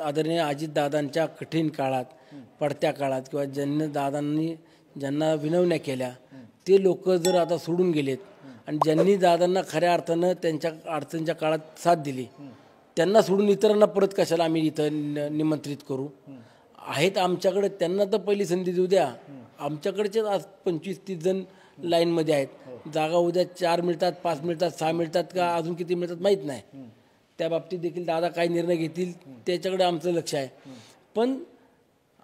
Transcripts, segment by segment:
आदरणीय अजितदादांच्या कठीण काळात, पडत्या काळात किंवा ज्यांना विनवण्या केल्या ते लोक जर आता सोडून गेलेत आणि ज्यांनी दादांना खऱ्या अर्थानं त्यांच्या अडचणीच्या काळात साथ दिली त्यांना सोडून इतरांना परत कशाला आम्ही इथं निमंत्रित करू? आहेत आमच्याकडे, त्यांना तर पहिली संधी देऊ द्या. आमच्याकडचेच आज 25-30 जण लाईनमध्ये आहेत. जागा उद्या 4 मिळतात, 5 मिळतात, 6 मिळतात का अजून किती मिळतात माहीत नाही. त्या बाबतीत देखील दादा काय निर्णय घेतील त्याच्याकडे आमचं लक्ष आहे. पण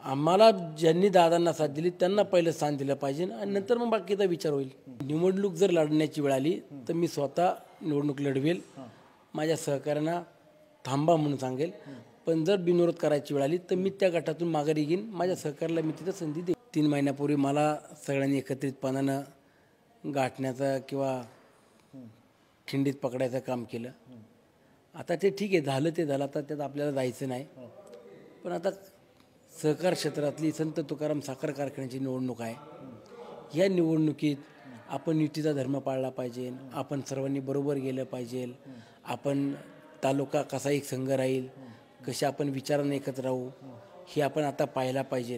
आम्हाला ज्यांनी दादांना साथ दिली त्यांना पहिलं स्थान दिलं पाहिजे आणि नंतर मग बाकीचा विचार होईल. निवडणूक जर लढण्याची वेळ आली तर मी स्वतः निवडणूक लढवेल. माझ्या सहकाऱ्यांना थांबा म्हणून सांगेल. पण जर बिनविरोध करायची वेळ आली तर मी त्या गटातून माघारी घेईन. माझ्या सहकार्याला मी तिथं संधी देईन. 3 महिन्यापूर्वी मला सगळ्यांनी एकत्रितपणानं गाठण्याचं किंवा खिंडीत पकडायचं काम केलं. आता ते ठीक आहे, झालं ते झालं. आता त्यात आपल्याला जायचं नाही. पण आता सहकार क्षेत्रातली संत तुकाराम साखर कारखान्याची निवडणूक आहे. या निवडणुकीत आपण युतीचा धर्म पाळला पाहिजे. आपण सर्वांनी बरोबर गेलं पाहिजे. आपण तालुका कसा एक संघ राहील, कशा आपण विचाराने एकत्र राहू हे आपण आता पाहायला पाहिजे.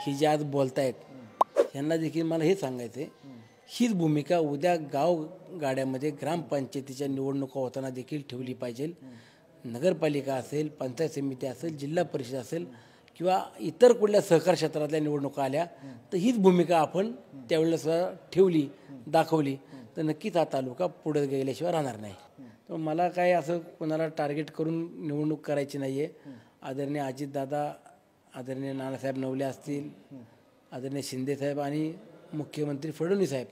ही जे आज बोलतायत यांना देखील मला हे सांगायचं आहे, हीच भूमिका उद्या गाव गाड्यामध्ये ग्रामपंचायतीच्या निवडणुका होताना देखील ठेवली पाहिजे. नगरपालिका असेल, पंचायत समिती असेल, जिल्हा परिषद असेल किंवा इतर कुठल्या सहकार क्षेत्रातल्या निवडणुका आल्या तर हीच भूमिका आपण त्यावेळेस ठेवली, दाखवली तर नक्कीच हा तालुका पुढे गेल्याशिवाय राहणार नाही. तर मला काय असं कोणाला टार्गेट करून निवडणूक करायची नाही आहे. आदरणीय अजितदादा, आदरणीय नानासाहेब नवले असतील, आदरणीय शिंदेसाहेब आणि मुख्यमंत्री फडणवीस साहेब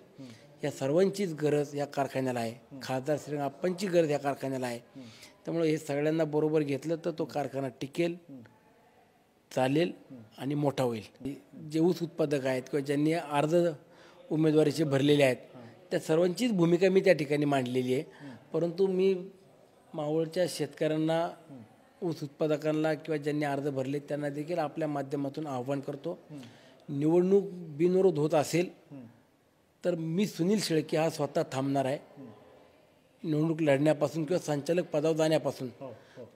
या सर्वांचीच गरज या कारखान्याला आहे. खासदार श्रीरंगाप्पांची गरज या कारखान्याला आहे. त्यामुळे हे सगळ्यांना बरोबर घेतलं तर तो कारखाना टिकेल, चालेल आणि मोठा होईल. जे ऊस उत्पादक आहेत किंवा ज्यांनी अर्ज उमेदवारीचे भरलेले आहेत त्या सर्वांचीच भूमिका मी त्या ठिकाणी मांडलेली आहे. परंतु मी मावळच्या शेतकऱ्यांना, ऊस उत्पादकांना किंवा ज्यांनी अर्ज भरले त्यांना देखील आपल्या माध्यमातून आव्हान करतो, निवडणूक बिनविरोध होत असेल तर मी सुनील शेळके हा स्वतः थांबणार आहे निवडणूक लढण्यापासून किंवा संचालक पदावर जाण्यापासून.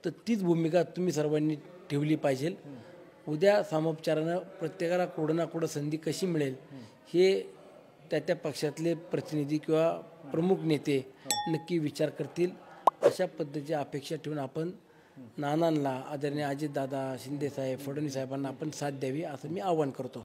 तर तीच भूमिका तुम्ही सर्वांनी ठेवली पाहिजे. उद्या सामोपचारानं प्रत्येकाला कुठं ना कुठं संधी कशी मिळेल हे त्या पक्षातले प्रतिनिधी किंवा प्रमुख नेते नक्की विचार करतील. अशा पद्धतीची अपेक्षा ठेवून आपण नानांना, आदरणीय अजितदादा, शिंदेसाहेब, फडणवीस साहेबांना आपण साथ द्यावी असं मी आवाहन करतो.